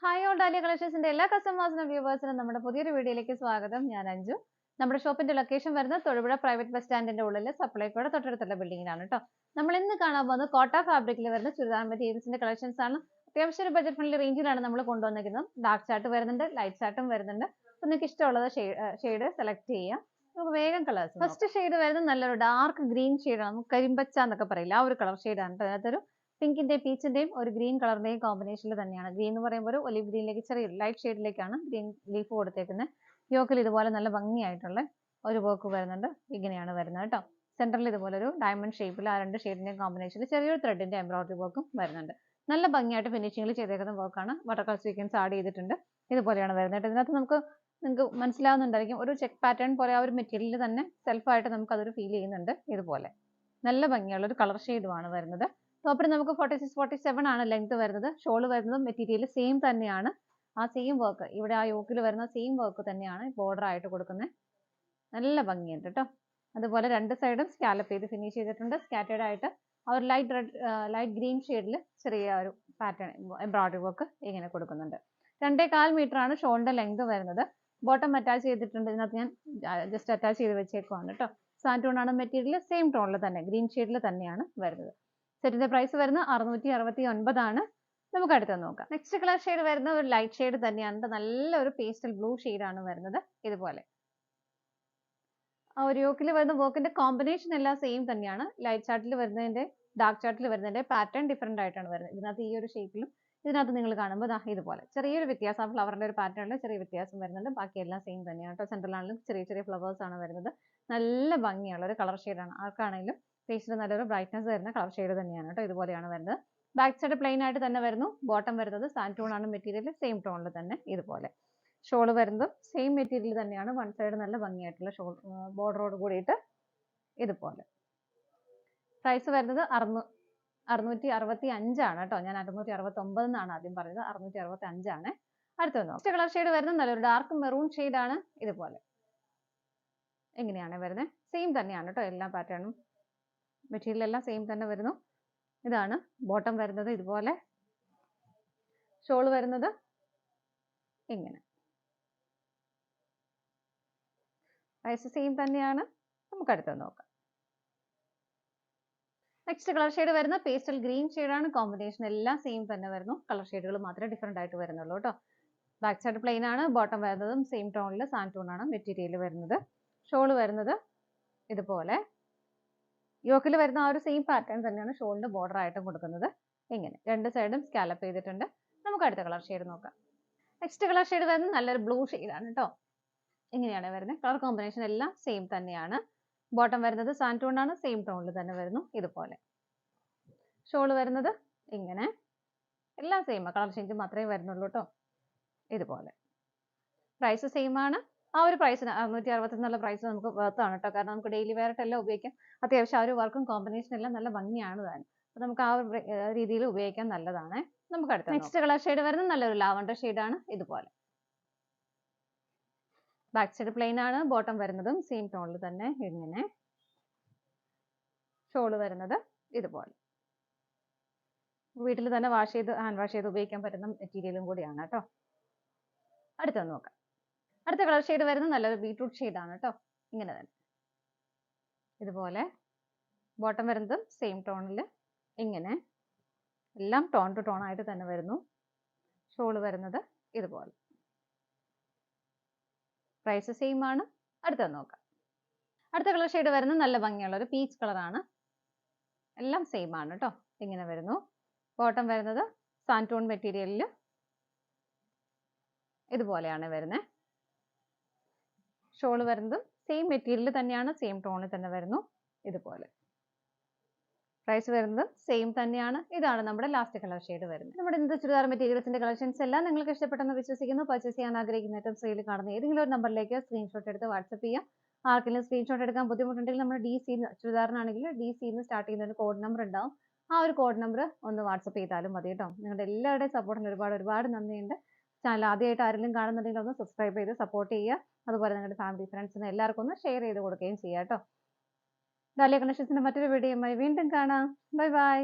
Hi all dahlia കളക്ഷൻസിന്റെ എല്ലാ കസ്റ്റമേഴ്സിനും വ്യൂവേഴ്സിനും നമ്മുടെ പുതിയൊരു വീഡിയോയിലേക്ക് സ്വാഗതം. ഞാൻ അഞ്ജു. നമ്മുടെ ഷോപ്പിന്റെ ലൊക്കേഷൻ വരുന്നത് തൊടുപുഴ പ്രൈവറ്റ് ബസ് സ്റ്റാൻഡിന്റെ ഉള്ളിൽ സപ്ലൈക്കോയുടെ തൊട്ടടുത്തുള്ള ബിൽഡിംഗിലാണ് കേട്ടോ. നമ്മൾ ഇന്ന് കാണാൻ പോകുന്നത് കോട്ട ഫാബ്രിക്കിൽ വരുന്ന ചുരിദാർ മെറ്റീരിയൽസിന്റെ കളക്ഷൻസ് ആണ്. അത്യാവശ്യം ഒരു ബജറ്റ് ഫ്രണ്ട്ലി റേഞ്ചിലാണ് നമ്മൾ കൊണ്ടുവന്നിരിക്കുന്നത്. ഡാർക്ക് ചാർട്ട് വരുന്നുണ്ട്, ലൈറ്റ് ചാർട്ടും വരുന്നുണ്ട്. അപ്പോൾ നിങ്ങൾക്ക് ഇഷ്ടമുള്ളത് ഷെയ്ഡ് സെലക്ട് ചെയ്യാം. നമുക്ക് വേഗം കളേഴ്സ്. ഫസ്റ്റ് ഷെയ്ഡ് വരുന്നത് നല്ലൊരു ഡാർക്ക് ഗ്രീൻ ഷെയ്ഡാണ്. നമുക്ക് കരിമ്പച്ച എന്നൊക്കെ പറയില്ല, ആ ഒരു കളർ ഷെയ്ഡാണ്. അതിനകത്തൊരു പിങ്കിന്റെയും പീച്ചിന്റെയും ഒരു ഗ്രീൻ കളറിന്റെയും കോമ്പിനേഷനിൽ തന്നെയാണ്. ഗ്രീൻ എന്ന് പറയുമ്പോൾ ഒരു ഒലിവ് ഗ്രീനിലേക്ക് ചെറിയ ലൈറ്റ് ഷെയ്ഡിലേക്കാണ് ഗ്രീൻ ലീഫ് കൊടുത്തേക്കുന്നത്. യോക്കിൽ ഇതുപോലെ നല്ല ഭംഗിയായിട്ടുള്ള ഒരു വർക്ക് വരുന്നുണ്ട്. ഇങ്ങനെയാണ് വരുന്നത് കേട്ടോ. സെന്ററിൽ ഇതുപോലെ ഒരു ഡയമണ്ട് ഷേപ്പിൽ ആ രണ്ട് ഷെയ്ഡിന്റെയും കോമ്പിനേഷനിൽ ചെറിയൊരു ത്രെഡിന്റെ എംബ്രോയിഡറി വർക്കും വരുന്നുണ്ട്. നല്ല ഭംഗിയായിട്ട് ഫിനിഷിംഗിൽ ചെയ്തേക്കുന്ന വർക്കാണ്. വാട്ടർ കളർ സീക്വൻസ് ആഡ് ചെയ്തിട്ടുണ്ട്. ഇതുപോലെയാണ് വരുന്നത്. ഇതിനകത്ത് നിങ്ങൾക്ക് മനസ്സിലാവുന്നുണ്ടായിരിക്കും, ഒരു ചെക്ക് പാറ്റേൺ പോലെ ആ ഒരു മെറ്റീരിയൽ തന്നെ സെൽഫായിട്ട് നമുക്ക് അതൊരു ഫീൽ ചെയ്യുന്നുണ്ട്. ഇതുപോലെ നല്ല ഭംഗിയുള്ള ഒരു കളർ ഷെയ്ഡുമാണ് വരുന്നത്. ടോപ്പിൽ നമുക്ക് 46-47 ആണ് ലെങ്ത് വരുന്നത്. ഷോൾ വരുന്നത് മെറ്റീരിയൽ സെയിം തന്നെയാണ്. ആ സെയിം വർക്ക് ഇവിടെ ആ യോക്കിൽ വരുന്ന സെയിം വർക്ക് തന്നെയാണ് ബോർഡർ ആയിട്ട് കൊടുക്കുന്നത്. നല്ല ഭംഗിയുണ്ട് കേട്ടോ. അതുപോലെ രണ്ട് സൈഡും സ്കാലപ്പ് ചെയ്ത് ഫിനിഷ് ചെയ്തിട്ടുണ്ട്. സ്കാറ്റേർഡ് ആയിട്ട് ആ ഒരു ലൈറ്റ് ഗ്രീൻ ഷെയ്ഡിൽ ചെറിയ ഒരു പാറ്റേൺ എംബ്രോയിഡറി വർക്ക് ഇങ്ങനെ കൊടുക്കുന്നുണ്ട്. 2.25 മീറ്റർ ആണ് ഷോളിന്റെ ലെങ്ത് വരുന്നത്. ബോട്ടം അറ്റാച്ച് ചെയ്തിട്ടുണ്ട്. ഇതിനകത്ത് ഞാൻ ജസ്റ്റ് അറ്റാച്ച് ചെയ്ത് വെച്ചേക്കുവാണ് കേട്ടോ. സാൻറ്റൂൺ ആണ് മെറ്റീരിയൽ. സെയിം ടോണിൽ തന്നെ ഗ്രീൻ ഷെയ്ഡിൽ തന്നെയാണ് വരുന്നത്. സെറ്റിന്റെ പ്രൈസ് വരുന്നത് 669 ആണ്. നമുക്ക് അടുത്ത് നോക്കാം. നെക്സ്റ്റ് കളർ ഷെയ്ഡ് വരുന്ന ഒരു ലൈറ്റ് ഷെയ്ഡ് തന്നെയാണ്. നല്ലൊരു പേസ്റ്റൽ ബ്ലൂ ആണ് വരുന്നത്. ഇതുപോലെ ആ ഒരു യോക്കിൽ വരുന്ന വർക്കിന്റെ കോമ്പിനേഷൻ എല്ലാം സെയിം തന്നെയാണ്. ലൈറ്റ് ചാർട്ടിൽ വരുന്നതിന്റെ ഡാർക്ക് ചാർട്ടിൽ വരുന്നതിന്റെ പാറ്റേൺ ഡിഫറെന്റ് ആയിട്ടാണ് വരുന്നത്. ഇതിനകത്ത് ഈ ഒരു ഷേപ്പിലും ഇതിനകത്ത് നിങ്ങൾ കാണുമ്പോൾ ഇതുപോലെ ചെറിയൊരു വ്യത്യാസം, ഫ്ലവറിന്റെ ഒരു പാറ്റേണിൽ ചെറിയ വ്യത്യാസം വരുന്നുണ്ട്. ബാക്കിയെല്ലാം സെയിം തന്നെയാണ് കേട്ടോ. സെൻട്രലാണെങ്കിലും ചെറിയ ചെറിയ ഫ്ലവേഴ്സ് ആണ് വരുന്നത്. നല്ല ഭംഗിയുള്ള ഒരു കളർ ഷെയ്ഡാണ്. ആർക്കാണെങ്കിലും ഫേസിൽ നല്ലൊരു ബ്രൈറ്റ്നസ് വരുന്ന കളർ ഷെയ്ഡ് തന്നെയാണ് കേട്ടോ. ഇതുപോലെയാണ് വരുന്നത്. ബാക്ക് സൈഡ് പ്ലെയിൻ ആയിട്ട് തന്നെ വരുന്നു. ബോട്ടം വരുന്നത് സാൻറ്റൂൺ ആണ് മെറ്റീരിയൽ. സെയിം ടോണിൽ തന്നെ ഇതുപോലെ. ഷോള് വരുന്നത് സെയിം മെറ്റീരിയൽ തന്നെയാണ്. വൺ സൈഡ് നല്ല ഭംഗിയായിട്ടുള്ള ഷോൾ ബോർഡറോട് കൂടിയിട്ട് ഇതുപോലെ. പ്രൈസ് വരുന്നത് 665 ആണ് കേട്ടോ. ഞാൻ 669 എന്നാണ് ആദ്യം പറഞ്ഞത്. 665 ആണ്. അടുത്ത നെക്സ്റ്റ് കളർ ഷെയ്ഡ് വരുന്നത് നല്ലൊരു ഡാർക്ക് മെറൂൺ ആണ്. ഇതുപോലെ എങ്ങനെയാണ് വരുന്നത്? സെയിം തന്നെയാണ് കേട്ടോ. എല്ലാ പാറ്റേണും മെറ്റീരിയൽ എല്ലാം സെയിം തന്നെ വരുന്നു. ഇതാണ് ബോട്ടം വരുന്നത്. ഇതുപോലെ ഷോൾ വരുന്നത് ഇങ്ങനെ. പ്രൈസ് സെയിം തന്നെയാണ്. നമുക്ക് അടുത്ത് നോക്കാം. നെക്സ്റ്റ് കളർ ഷെയ്ഡ് വരുന്ന പേസ്റ്റൽ ഗ്രീൻ ആണ്. കോമ്പിനേഷൻ എല്ലാം സെയിം തന്നെ വരുന്നു. കളർ ഷെയ്ഡുകൾ മാത്രമേ ഡിഫറെന്റ് ആയിട്ട് വരുന്നുള്ളൂ കേട്ടോ. ബാക്ക് സൈഡ് പ്ലെയിൻ ആണ്. ബോട്ടം വരുന്നതും സെയിം ടോണിൽ സാൻറ്റൂൺ ആണ് മെറ്റീരിയൽ വരുന്നത്. ഷോൾ വരുന്നത് ഇതുപോലെ. യോക്കിൽ വരുന്ന ആ ഒരു സെയിം പാറ്റേൺ തന്നെയാണ് ഷോളിന്റെ ബോർഡർ ആയിട്ടും കൊടുക്കുന്നത്. ഇങ്ങനെ രണ്ട് സൈഡും സ്കാലപ്പ് ചെയ്തിട്ടുണ്ട്. നമുക്ക് അടുത്ത കളർ ഷെയ്ഡ് നോക്കാം. നെക്സ്റ്റ് കളർ ഷെയ്ഡ് വരുന്നത് നല്ലൊരു ബ്ലൂ ആണ് കേട്ടോ. ഇങ്ങനെയാണ് വരുന്നത്. കളർ കോമ്പിനേഷൻ എല്ലാം സെയിം തന്നെയാണ്. ബോട്ടം വരുന്നത് സാൻറ്റൂൺ ആണ്. സെയിം ടോണിൽ തന്നെ വരുന്നു. ഇതുപോലെ ഷോൾ വരുന്നത് ഇങ്ങനെ. എല്ലാം സെയിം. കളർ ചേഞ്ച് മാത്രമേ വരുന്നുള്ളൂ കേട്ടോ. ഇതുപോലെ പ്രൈസ് സെയിം ആണ്. ആ ഒരു പ്രൈസിന് 660 എന്നുള്ള പ്രൈസ് നമുക്ക് വർത്ത് ആണ് കേട്ടോ. കാരണം നമുക്ക് ഡെയിലി വെയറായിട്ടെല്ലാം ഉപയോഗിക്കാം. അത്യാവശ്യം ആ ഒരു വർക്കും കോമ്പിനേഷൻ എല്ലാം നല്ല ഭംഗിയാണ് താനും. അപ്പോൾ നമുക്ക് ആ ഒരു രീതിയിൽ ഉപയോഗിക്കാൻ നല്ലതാണ്. നമുക്ക് അടുത്ത നെക്സ്റ്റ് കളർ ഷെയ്ഡ് വരുന്നത് നല്ലൊരു ലാവണ്ടർ ആണ്. ഇതുപോലെ ബാക്ക് സൈഡ് പ്ലെയിൻ ആണ്. ബോട്ടം വരുന്നതും സെയിം ടോണിൽ തന്നെ ഇങ്ങനെ. ഷോൾ വരുന്നത് ഇതുപോലെ. വീട്ടിൽ തന്നെ ഹാൻഡ് വാഷ് ചെയ്ത് ഉപയോഗിക്കാൻ പറ്റുന്ന മെറ്റീരിയലും കൂടിയാണ് കേട്ടോ. അടുത്ത നോക്കാം. അടുത്ത കളർ ഷെയ്ഡ് വരുന്നത് നല്ലൊരു ബീട്രൂട്ട് ആണ് കേട്ടോ. ഇങ്ങനെ തന്നെ ഇതുപോലെ. ബോട്ടം വരുന്നത് സെയിം ടോണിൽ ഇങ്ങനെ. എല്ലാം ടോൺ ടു ടോൺ ആയിട്ട് തന്നെ വരുന്നു. ഷോൾ വരുന്നത് ഇതുപോലെ. പ്രൈസ് സെയിം ആണ്. അടുത്ത നോക്കാം. അടുത്ത കളർ ഷെയ്ഡ് വരുന്നത് നല്ല ഭംഗിയുള്ള ഒരു പീച്ച് കളറാണ്. എല്ലാം സെയിം ആണ് കേട്ടോ. ഇങ്ങനെ വരുന്നു. ബോട്ടം വരുന്നത് സാൻറ്റൂൺ മെറ്റീരിയലിൽ ഇതുപോലെയാണ് വരുന്നത്. ഷോൾ വരുന്നത് സെയിം മെറ്റീരിയൽ തന്നെയാണ്. സെയിം ടോണിൽ തന്നെ വരുന്നു. ഇതുപോലെ. പ്രൈസ് വരുന്നത് സെയിം തന്നെയാണ്. ഇതാണ് നമ്മുടെ ലാസ്റ്റ് കളർ ഷെയ്ഡ് വരുന്നത്. നമ്മുടെ ഇന്നത്തെ ചുരിദാർ മെറ്റീരിയൽസിന്റെ കളക്ഷൻസ് എല്ലാം നിങ്ങൾക്ക് ഇഷ്ടപ്പെട്ടെന്ന് വിശ്വസിക്കുന്നു. പർച്ചേസ് ചെയ്യാൻ ആഗ്രഹിക്കുന്ന ഏറ്റവും സ്ക്രീനിൽ കാണുന്ന ഏതെങ്കിലും ഒരു നമ്പറിലേക്ക് സ്ക്രീൻഷോട്ട് എടുത്ത് വാട്സപ്പ് ചെയ്യാം. ആർക്കെങ്കിലും സ്ക്രീൻഷോട്ട് എടുക്കാൻ ബുദ്ധിമുട്ടുണ്ടെങ്കിൽ നമ്മൾ DC ചുരിദാറിനാണെങ്കിൽ DC സ്റ്റാർട്ട് ചെയ്യുന്ന ഒരു കോഡ് നമ്പർ ഉണ്ടാവും. ആ ഒരു കോഡ് നമ്പർ ഒന്ന് വാട്സപ്പ് ചെയ്താലും മതി കേട്ടോ. നിങ്ങളുടെ എല്ലാവരുടെയും സപ്പോർട്ടിന് ഒരുപാട് നന്ദിയുണ്ട്. ചാനൽ ആദ്യമായിട്ട് ആരെങ്കിലും കാണുന്നുണ്ടെങ്കിൽ ഒന്ന് സബ്സ്ക്രൈബ് ചെയ്ത് സപ്പോർട്ട് ചെയ്യുക. അതുപോലെ നിങ്ങളുടെ ഫാമിലി ഫ്രണ്ട്സിന് എല്ലാവർക്കും ഒന്ന് ഷെയർ ചെയ്ത് കൊടുക്കുകയും ചെയ്യാം കേട്ടോ. ഡാലിയ കളക്ഷൻസിന്റെ മറ്റൊരു വീഡിയോയുമായി വീണ്ടും കാണാം. Bye bye.